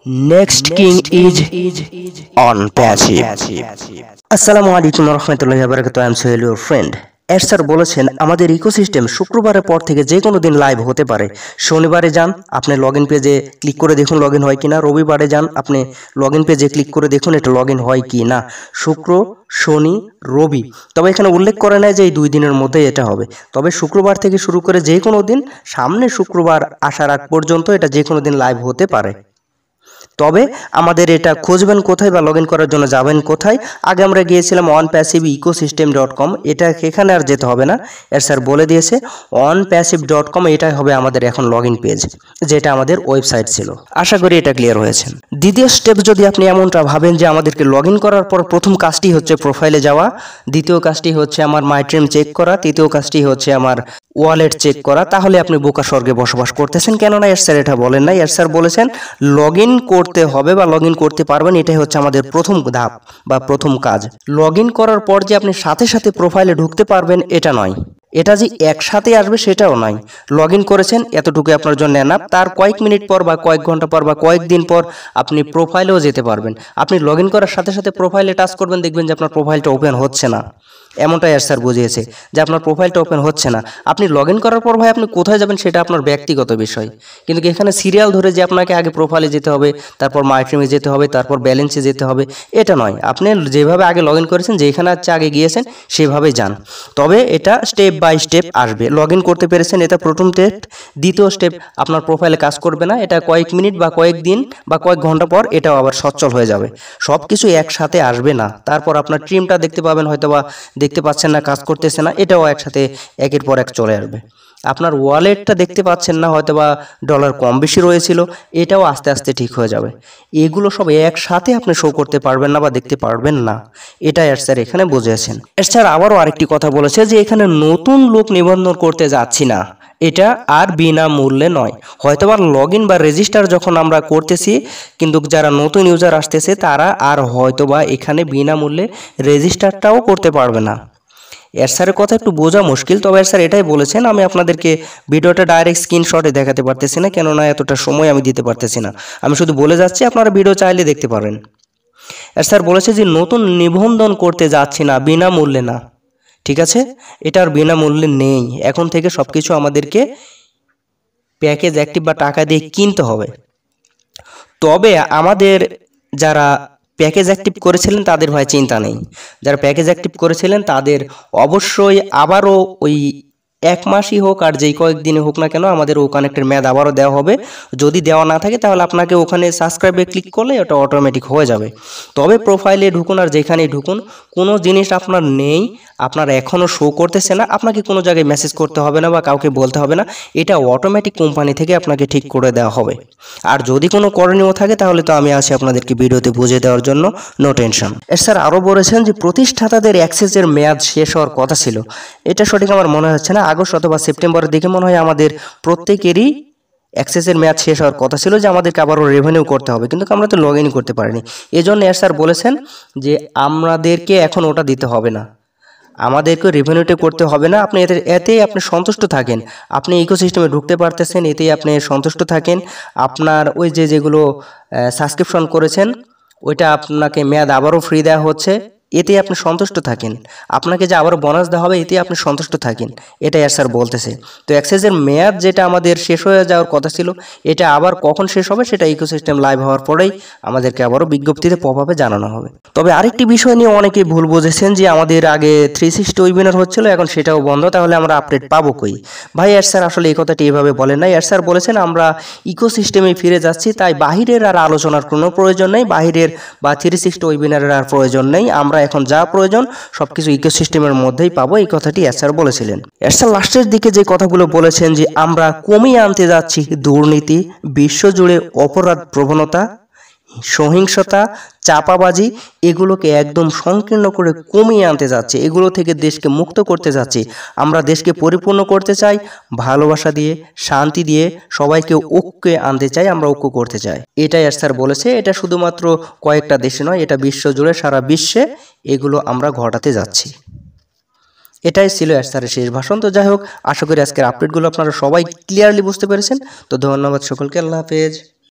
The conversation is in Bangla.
Next king is on passive. আসসালামু আলাইকুম রহমতুল্লাহি ওয়া বারাকাতুহু। I am Sohel your friend. এর স্যার বলেছেন আমাদের ইকোসিস্টেম শুক্রবারের পর থেকে যে কোনো দিন লাইভ হতে পারে। শনিবারে যান, আপনি লগ ইন পেজে ক্লিক করে দেখুন লগ ইন হয় কিনা। রবিবারে যান, আপনি লগ ইন পেজে ক্লিক করে দেখুন এটা লগ ইন হয় কি না। শুক্র, শনি, রবি, তবে এখানে উল্লেখ করে নেয় যে এই 2 দিনের মধ্যে এটা হবে। তবে শুক্রবার থেকে শুরু করে যে কোনো দিন, সামনে শুক্রবার আসার আগ পর্যন্ত এটা যে কোনো দিন লাইভ হতে পারে। তবে আমাদের এটা খুঁজবেন কোথায় বা লগ ইন করার জন্য যাবেন কোথায়? আগে আমরা গিয়েছিলাম onpassiveecosystem.com, এটা এখানে আর যেতে হবে না। এর স্যার বলে দিয়েছে onpassive.com, এটাই হবে আমাদের এখন লগ ইন পেজ, যেটা আমাদের ওয়েবসাইট ছিল। আশা করি এটা ক্লিয়ার হয়েছেন। দ্বিতীয় স্টেপ যদি আপনি এমনটা ভাবেন যে আমাদেরকে লগ ইন করার পর প্রথম কাজটি হচ্ছে প্রোফাইলে যাওয়া, দ্বিতীয় কাজটি হচ্ছে আমার মাই ট্রিম চেক করা, তৃতীয় কাজটি হচ্ছে আমার ওয়ালেট চেক করা, তাহলে আপনি বোকা স্বর্গে বসবাস করতেছেন। কেননা এর স্যার এটা বলেন নাই। এর স্যার বলেছেন লগ ইন করতে হবে বা লগ ইন করতে পারবেন, এটাই হচ্ছে আমাদের প্রথম ধাপ বা প্রথম কাজ। লগ ইন করার পর যে আপনি সাথে সাথে প্রোফাইলে ঢুকতে পারবেন এটা নয়, এটা যে একসাথে আসবে সেটাও নয়। লগ ইন করেছেন, এতটুকু আপনার জন্য এনাফ। তার কয়েক মিনিট পর বা কয়েক ঘন্টা পর বা কয়েকদিন পর আপনি প্রোফাইলেও যেতে পারবেন। আপনি লগ ইন করার সাথে সাথে প্রোফাইলে টাচ করবেন, দেখবেন যে আপনার প্রোফাইলটা ওপেন হচ্ছে না। এমনটাই এর স্যার বুঝিয়েছে যে আপনার প্রোফাইলটা ওপেন হচ্ছে না। আপনি লগ ইন করার পর ভাই আপনি কোথায় যাবেন সেটা আপনার ব্যক্তিগত বিষয়, কিন্তু এখানে সিরিয়াল ধরে যে আপনাকে আগে প্রোফাইলে যেতে হবে, তারপর মাই ট্রিমে যেতে হবে, তারপর ব্যালেন্সে যেতে হবে, এটা নয়। আপনি যেভাবে আগে লগ ইন করেছেন, যেখানে হচ্ছে আগে গিয়েছেন সেভাবেই যান। তবে এটা স্টেপ বাই স্টেপ আসবে। লগ ইন করতে পেরেছেন, এটা প্রথম স্টেপ। দ্বিতীয় স্টেপ, আপনার প্রোফাইলে কাজ করবে না, এটা কয়েক মিনিট বা কয়েক দিন বা কয়েক ঘন্টা পর এটাও আবার সচ্ছল হয়ে যাবে। সব কিছু একসাথে আসবে না। তারপর আপনার ট্রিমটা দেখতে পাবেন, হয়তো বা দেখতে পাচ্ছেন না, কাজ করতেছে না, এটাও একসাথে একের পর এক চলে আসবে। আপনার ওয়ালেটটা দেখতে পাচ্ছেন না, হয়তো বা ডলার কম বেশি রয়েছিল, এটাও আস্তে আস্তে ঠিক হয়ে যাবে। এগুলো সব একসাথে আপনি শো করতে পারবেন না বা দেখতে পারবেন না, এটা এর স্যার এখানে বুঝিয়েছেন। এর স্যার আবারও আরেকটি কথা বলেছে যে এখানে নতুন লোক নিবন্ধন করতে যাচ্ছি না, এটা আর বিনামূল্যে নয়। হয়তোবা লগ ইন বা রেজিস্টার যখন আমরা করতেছি, কিন্তু যারা নতুন ইউজার আসতেছে তারা আর হয়তোবা এখানে বিনামূল্যে রেজিস্টারটাও করতে পারবে না। এর স্যারের কথা একটু বোঝা মুশকিল, তবে এর স্যার এটাই বলেছেন। আমি আপনাদেরকে ভিডিওটা ডাইরেক্ট স্ক্রিনশটে দেখাতে পারতেছি না, কেননা এতটা সময় আমি দিতে পারতেছি না। আমি শুধু বলে যাচ্ছি, আপনারা ভিডিও চাইলে দেখতে পারেন। এর স্যার বলেছে যে নতুন নিবন্ধন করতে যাচ্ছি না, বিনামূল্যে না। ঠিক আছে, এটা আর বিনামূল্যে নেই। এখন থেকে সব কিছু আমাদেরকে প্যাকেজ অ্যাক্টিভ বা টাকা দিয়ে কিনতে হবে। তবে আমাদের যারা প্যাকেজ অ্যাক্টিভ করেছিলেন তাদের ভয় চিন্তা নেই। যারা প্যাকেজ অ্যাক্টিভ করেছিলেন তাদের অবশ্যই আবারও ওই 1 মাসই হোক আর যেই কয়েকদিনে হোক না কেন, আমাদের ও কানেক্টের মেয়াদ আবারও দেওয়া হবে। যদি দেওয়া না থাকে তাহলে আপনাকে ওখানে সাবস্ক্রাইবে ক্লিক করলে ওটা অটোমেটিক হয়ে যাবে। তবে প্রোফাইলে ঢুকুন আর যেখানেই ঢুকুন, কোনো জিনিস আপনার নেই, আপনার এখনও শো করতেছে না, আপনাকে কোনো জায়গায় মেসেজ করতে হবে না বা কাউকে বলতে হবে না, এটা অটোমেটিক কোম্পানি থেকে আপনাকে ঠিক করে দেওয়া হবে। আর যদি কোনো করণীয় থাকে তাহলে তো আমি আছি আপনাদেরকে ভিডিওতে বুঝিয়ে দেওয়ার জন্য, নো টেনশন। এর স্যার আরও বলেছেন যে প্রতিষ্ঠাতাদের অ্যাক্সেসের মেয়াদ শেষ হওয়ার কথা ছিল, এটা সঠিক আমার মনে হচ্ছে না। আগস্ট অথবা সেপ্টেম্বরের দিকে মনে হয় আমাদের প্রত্যেকেরই অ্যাক্সেসের মেয়াদ শেষ হওয়ার কথা ছিল, যে আমাদেরকে আবারও রেভিনিউ করতে হবে, কিন্তু আমরা তো লগ ইন করতে পারিনি। এজন্য এর স্যার বলেছেন যে আমাদেরকে এখন ওটা দিতে হবে না, আমাদেরকে রেভিনিউটা করতে হবে না। আপনি এতেই আপনি সন্তুষ্ট থাকেন, আপনি ইকোসিস্টেমে ঢুকতে পারতেছেন, এতেই আপনি সন্তুষ্ট থাকেন। আপনার ওই যেগুলো সাবস্ক্রিপশন করেছেন ওইটা আপনাকে মেয়াদ আবারও ফ্রি দেওয়া হচ্ছে, এতে আপনি সন্তুষ্ট থাকেন। আপনাকে যে আবারও বোনাস দেওয়া হবে, এতে আপনি সন্তুষ্ট থাকেন, এটা এর স্যার বলতেছে। তো অ্যাক্সেসের মেয়াদ যেটা আমাদের শেষ হয়ে যাওয়ার কথা ছিল, এটা আবার কখন শেষ হবে সেটা ইকোসিস্টেম লাইভ হওয়ার পরেই আমাদেরকে আবারও বিজ্ঞপ্তিতে পপ-আপে জানানো হবে। তবে আরেকটি বিষয় নিয়ে অনেকেই ভুল বুঝেছেন যে আমাদের আগে 360 ওয়েবিনার হচ্ছিল, এখন সেটাও বন্ধ, তাহলে আমরা আপডেট পাবো কই? ভাই এর স্যার আসলে এই কথাটি এভাবে বলেন নাই। এর স্যার বলেছেন আমরা ইকোসিস্টেমে ফিরে যাচ্ছি, তাই বাহিরের আর আলোচনার কোনো প্রয়োজন নেই, বাহিরের বা 360 ওয়েবিনারের আর প্রয়োজন নেই। আমরা এখন যা প্রয়োজন সবকিছু ইকোসিস্টেমের মধ্যেই পাবো, এই কথাটি এর স্যার বলেছিলেন। এর স্যার লাস্টের দিকে যে কথাগুলো বলেছেন যে আমরা কমিয়ে আনতে যাচ্ছি দুর্নীতি, বিশ্বজুড়ে অপরাধ প্রবণতা, সহিংসতা, চাপাবাজি, এগুলোকে একদম সংকীর্ণ করে কমিয়ে আনতে যাচ্ছে, এগুলো থেকে দেশকে মুক্ত করতে যাচ্ছি। আমরা দেশকে পরিপূর্ণ করতে চাই ভালোবাসা দিয়ে, শান্তি দিয়ে, সবাইকে ঐক্যে আনতে চাই, আমরা ঐক্য করতে চাই, এটাই স্যার বলেছে। এটা শুধুমাত্র কয়েকটা দেশে নয়, এটা বিশ্বজুড়ে সারা বিশ্বে এগুলো আমরা ঘটাতে যাচ্ছি। এটাই ছিল স্যারের শেষ ভাষণ। তো যাই হোক, আশা করি আজকের আপডেটগুলো আপনারা সবাই ক্লিয়ারলি বুঝতে পেরেছেন। তো ধন্যবাদ সকলকে, আল্লাহ হাফেজ।